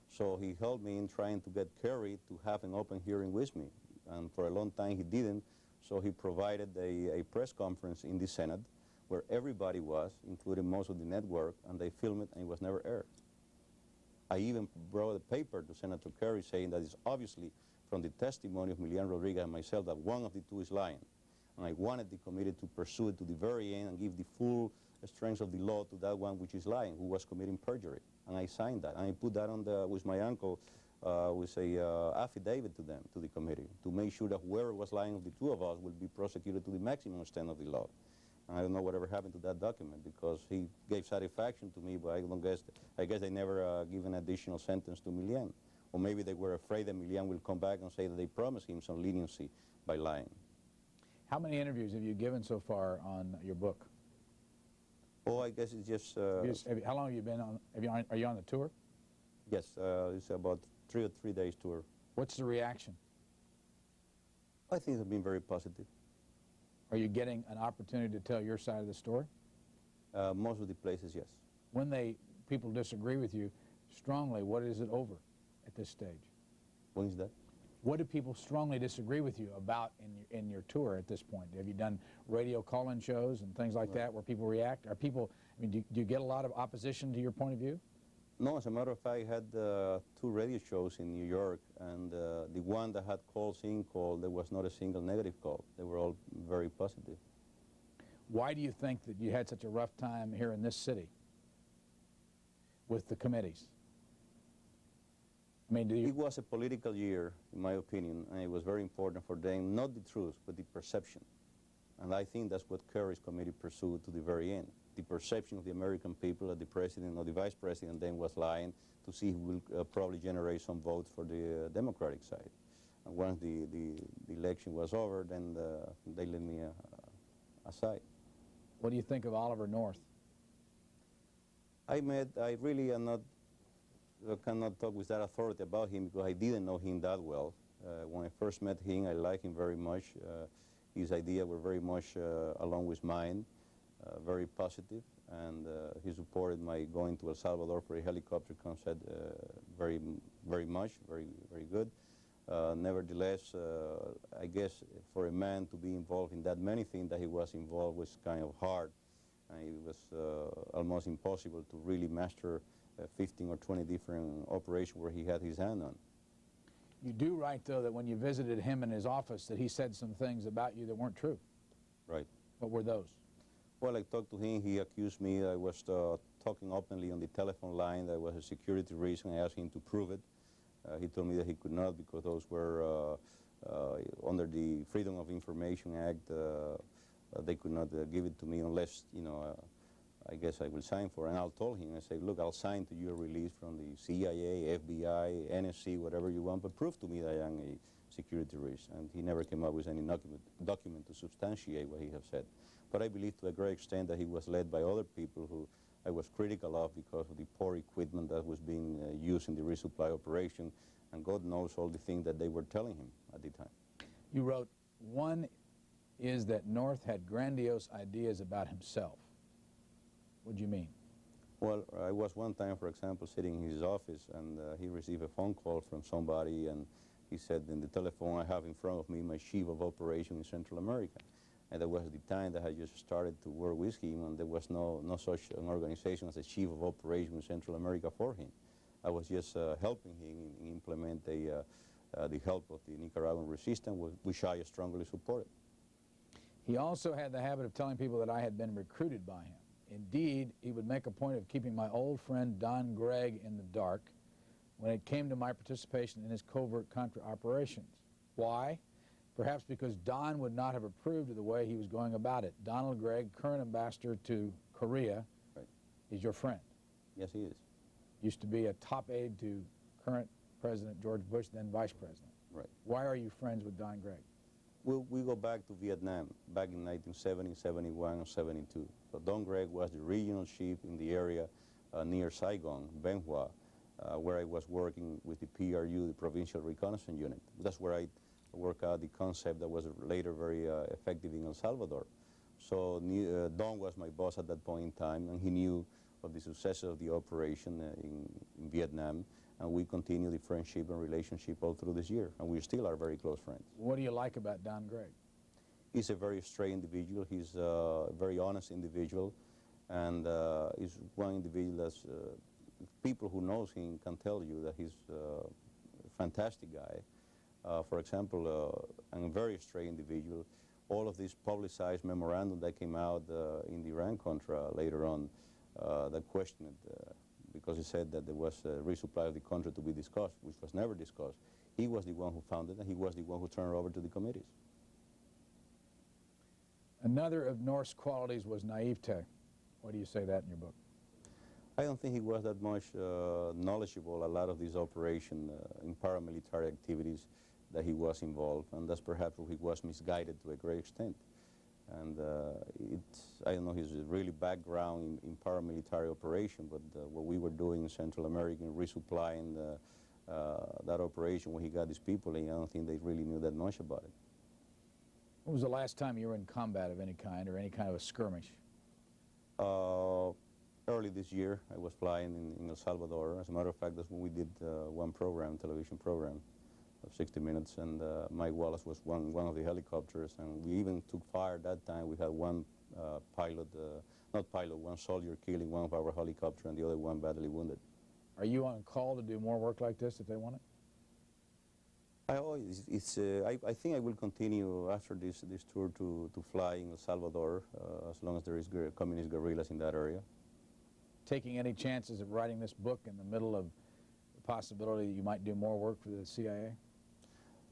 So he held me in trying to get Kerry to have an open hearing with me, and for a long time he didn't, so he provided a press conference in the Senate where everybody was, including most of the network, and they filmed it and it was never aired. I even brought a paper to Senator Kerry saying that it's obviously from the testimony of Milian Rodriguez and myself that one of the two is lying. And I wanted the committee to pursue it to the very end and give the full strength of the law to that one which is lying, who was committing perjury. And I signed that. And I put that on with my uncle, with a affidavit to them, to the committee, to make sure that whoever was lying of the two of us will be prosecuted to the maximum extent of the law. And I don't know whatever happened to that document, because he gave satisfaction to me, but I guess they never give an additional sentence to Milian. Or maybe they were afraid that Milian will come back and say that they promised him some leniency by lying. How many interviews have you given so far on your book? Oh, I guess it's just... how long have you been on? Are you on the tour? Yes, it's about 3 days tour. What's the reaction? I think it's been very positive. Are you getting an opportunity to tell your side of the story? Most of the places, yes. When people disagree with you strongly, what is it over at this stage? When is that? What do people strongly disagree with you about in your tour at this point? Have you done radio call-in shows and things like that where people react? Are people, I mean, do you get a lot of opposition to your point of view? No, as a matter of fact, I had 2 radio shows in New York, and the one that had calls in call, there was not a single negative call. They were all very positive. Why do you think that you had such a rough time here in this city with the committees? I mean, It was a political year, in my opinion, and it was very important for them, not the truth, but the perception. And I think that's what Kerry's committee pursued to the very end. The perception of the American people that the president or the vice president then was lying to see who will probably generate some votes for the Democratic side. And once the election was over, then they let me aside. What do you think of Oliver North? I really am not, cannot talk with that authority about him because I didn't know him that well. When I first met him, I liked him very much. His ideas were very much along with mine. Very positive, and he supported my going to El Salvador for a helicopter concert very good. Nevertheless, I guess for a man to be involved in that many things that he was involved was kind of hard, and it was almost impossible to really master 15 or 20 different operations where he had his hand on. You do write, though, that when you visited him in his office that he said some things about you that weren't true. Right. What were those? Well, I talked to him. He accused me that I was talking openly on the telephone line. That was a security reason. I asked him to prove it. He told me that he could not because those were under the Freedom of Information Act. They could not give it to me unless, you know, I guess I will sign for it. And I told him, I said, look, I'll sign to your release from the CIA, FBI, NSC, whatever you want, but prove to me that I am a security risk. And he never came up with any document to substantiate what he had said. But I believe to a great extent that he was led by other people who I was critical of because of the poor equipment that was being used in the resupply operation, and God knows all the things that they were telling him at the time. You wrote, one is that North had grandiose ideas about himself. What do you mean? Well, I was one time, for example, sitting in his office, and he received a phone call from somebody, and he said in the telephone, I have in front of me my chief of operation in Central America. And that was the time that I just started to work with him, and there was no such an organization as a chief of operation in Central America for him. I was just helping him implement the help of the Nicaraguan resistance, which I strongly supported. He also had the habit of telling people that I had been recruited by him. Indeed, he would make a point of keeping my old friend Don Gregg in the dark when it came to my participation in his covert Contra operations. Why? Perhaps because Don would not have approved of the way he was going about it. Donald Gregg, current ambassador to Korea, right, is your friend. Yes, he is. Used to be a top aide to current President George Bush, then Vice President. Right. Why are you friends with Don Gregg? We go back to Vietnam, back in 1970, 71, and 72. So Don Gregg was the regional chief in the area near Saigon, Ben Hoa, where I was working with the PRU, the Provincial Reconnaissance Unit. That's where I work out the concept that was later very effective in El Salvador. So Don was my boss at that point in time, and he knew of the success of the operation in Vietnam, and we continue the friendship and relationship all through this year, and we still are very close friends. What do you like about Don Gregg? He's a very straight individual. He's a very honest individual, and he's one individual that's, people who knows him can tell you that he's a fantastic guy. For example, a very stray individual, all of these publicized memorandum that came out in the Iran-Contra later on that questioned it, because he said that there was a resupply of the country to be discussed, which was never discussed. He was the one who found it, and he was the one who turned it over to the committees. Another of North's qualities was naivete. Why do you say that in your book? I don't think he was that much knowledgeable a lot of these operations in paramilitary activities that he was involved, and that's perhaps where he was misguided to a great extent. And I don't know his really background in paramilitary operation, but what we were doing in Central America, resupplying that operation when he got these people in, I don't think they really knew that much about it. When was the last time you were in combat of any kind or any kind of a skirmish? Early this year, I was flying in El Salvador. As a matter of fact, that's when we did one program, television program, of 60 minutes, and Mike Wallace was one of the helicopters, and we even took fire that time. We had one one soldier killing one of our helicopters and the other one badly wounded. Are you on call to do more work like this if they want it? I think I will continue after this tour to fly in El Salvador as long as there is communist guerrillas in that area. Taking any chances of writing this book in the middle of the possibility that you might do more work for the CIA?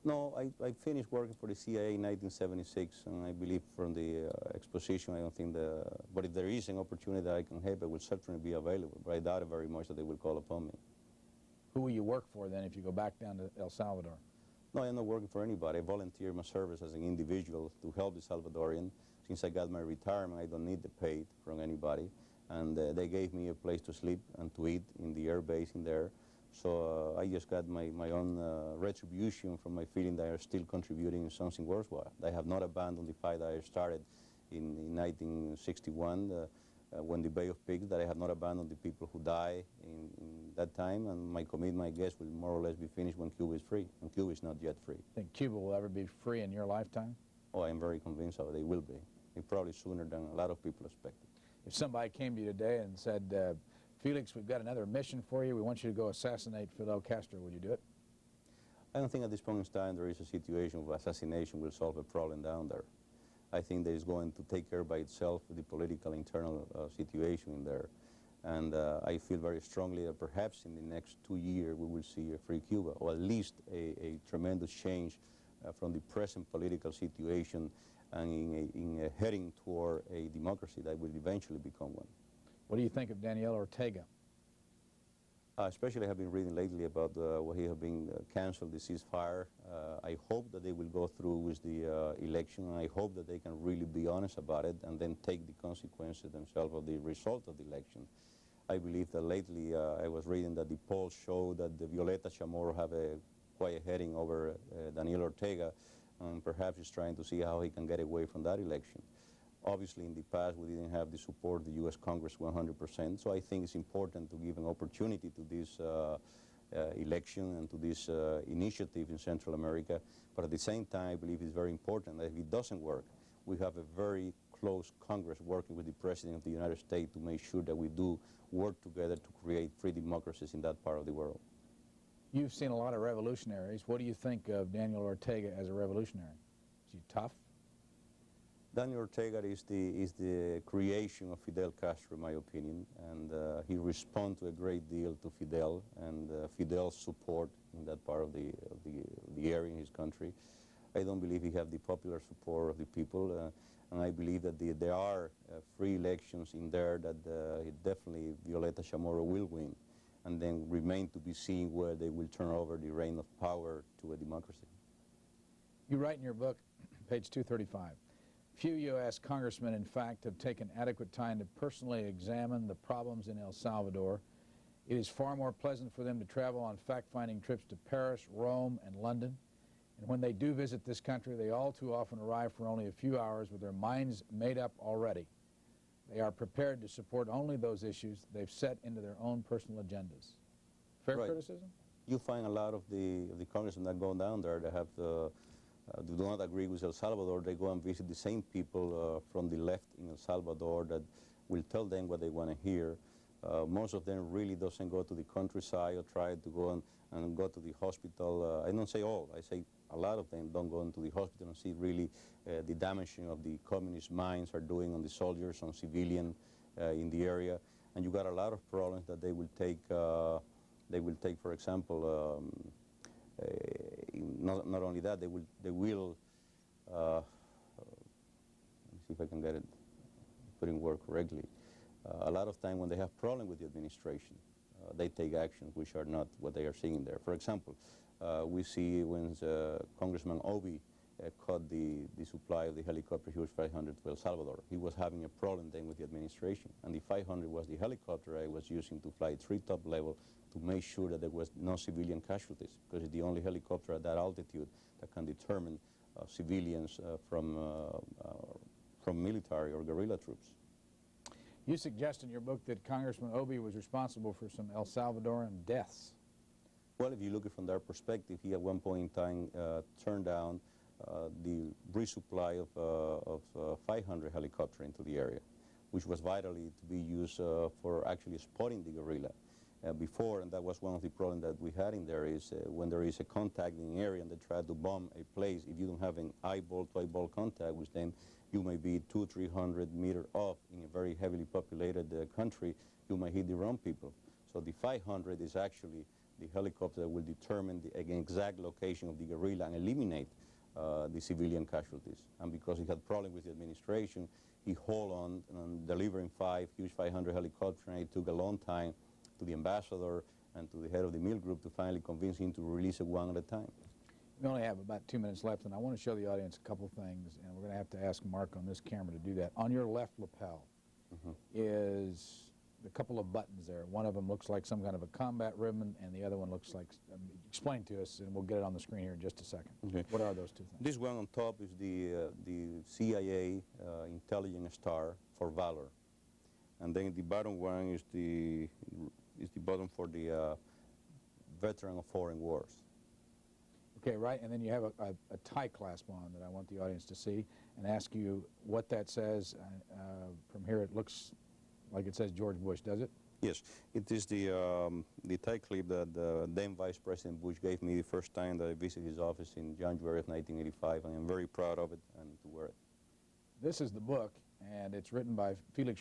No, I finished working for the CIA in 1976, and I believe from the exposition, I don't think but if there is an opportunity that I can help, I will certainly be available, but I doubt it very much that they will call upon me. Who will you work for then if you go back down to El Salvador? No, I'm not working for anybody. I volunteer my service as an individual to help the Salvadorian. Since I got my retirement, I don't need the pay from anybody. And they gave me a place to sleep and to eat in the air base in there. So I just got my own retribution from my feeling that I am still contributing something worthwhile. I have not abandoned the fight that I started in 1961 when the Bay of Pigs, that I have not abandoned the people who died in that time, and my commitment, I guess, will more or less be finished when Cuba is free, and Cuba is not yet free. Think Cuba will ever be free in your lifetime? Oh, I am very convinced of it. They will be. Probably sooner than a lot of people expected. If somebody came to you today and said, Felix, we've got another mission for you, we want you to go assassinate Fidel Castro, would you do it? I don't think at this point in time there is a situation of assassination will solve a problem down there. I think that it's going to take care by itself with the political internal situation in there. And I feel very strongly that perhaps in the next 2 years we will see a free Cuba, or at least a tremendous change from the present political situation and in heading toward a democracy that will eventually become one. What do you think of Daniel Ortega? Especially I have been reading lately about what he has been canceled, the ceasefire. I hope that they will go through with the election, and I hope that they can really be honest about it and then take the consequences themselves of the result of the election. I believe that lately I was reading that the polls show that the Violeta Chamorro have quite a heading over Daniel Ortega, and perhaps he's trying to see how he can get away from that election. Obviously, in the past, we didn't have the support of the U.S. Congress 100%, so I think it's important to give an opportunity to this election and to this initiative in Central America, but at the same time, I believe it's very important that if it doesn't work, we have a very close Congress working with the President of the United States to make sure that we do work together to create free democracies in that part of the world. You've seen a lot of revolutionaries. What do you think of Daniel Ortega as a revolutionary? Is he tough? Daniel Ortega is the creation of Fidel Castro, in my opinion, and he responds to a great deal to Fidel and Fidel's support in that part of the area in his country. I don't believe he has the popular support of the people, and I believe that there are free elections in there that definitely Violeta Chamorro will win, and then remain to be seen where they will turn over the reign of power to a democracy. You write in your book, page 235, few U.S. congressmen, in fact, have taken adequate time to personally examine the problems in El Salvador. It is far more pleasant for them to travel on fact-finding trips to Paris, Rome, and London. And when they do visit this country, they all too often arrive for only a few hours with their minds made up already. They are prepared to support only those issues they've set into their own personal agendas. Fair criticism? You find a lot of the congressmen that go down there that have do not agree with El Salvador. They go and visit the same people from the left in El Salvador that will tell them what they want to hear. Most of them really doesn't go to the countryside or try to go and go to the hospital. I don't say all, I say a lot of them don't go into the hospital and see really the damaging of the communist mines are doing on the soldiers, on civilian in the area. And you got a lot of problems that they will take, for example, not only that, they will let me see if I can get it, put in word correctly. A lot of time when they have problem with the administration, they take actions which are not what they are seeing there. For example, we see when Congressman Obi cut the supply of the helicopter Hughes 500 to El Salvador. He was having a problem then with the administration, and the 500 was the helicopter I was using to fly treetop level to make sure that there was no civilian casualties, because it's the only helicopter at that altitude that can determine civilians from military or guerrilla troops. You suggest in your book that Congressman Obi was responsible for some El Salvadoran deaths. Well, if you look at it from their perspective, he at one point in time turned down the resupply of 500 helicopter into the area, which was vitally to be used for actually spotting the guerrilla. Before, and that was one of the problems that we had in there, is when there is a contact in the area and they try to bomb a place, if you don't have an eyeball to eyeball contact with them, you may be 200-300 meters off in a very heavily populated country, you may hit the wrong people. So the 500 is actually the helicopter that will determine the exact location of the guerrilla and eliminate the civilian casualties. And because he had problem with the administration, he hold on delivering 5 huge 500 helicopters, and it took a long time to the ambassador and to the head of the mill group to finally convince him to release it one at a time. We only have about 2 minutes left, and I want to show the audience a couple things, and we're going to have to ask Mark on this camera to do that. On your left lapel is a couple of buttons there. One of them looks like some kind of a combat ribbon, and the other one looks like, explain to us, and we'll get it on the screen here in just a second. Okay. What are those two things? This one on top is the CIA intelligence star for valor. And then the bottom one is the button for the veteran of foreign wars. Okay, right, and then you have a tie clasp on that I want the audience to see and ask you what that says. From here it looks like it says George Bush, does it? Yes, it is the tie clip that then Vice President Bush gave me the first time that I visited his office in January of 1985, and I'm very proud of it and to wear it. This is the book, and it's written by Félix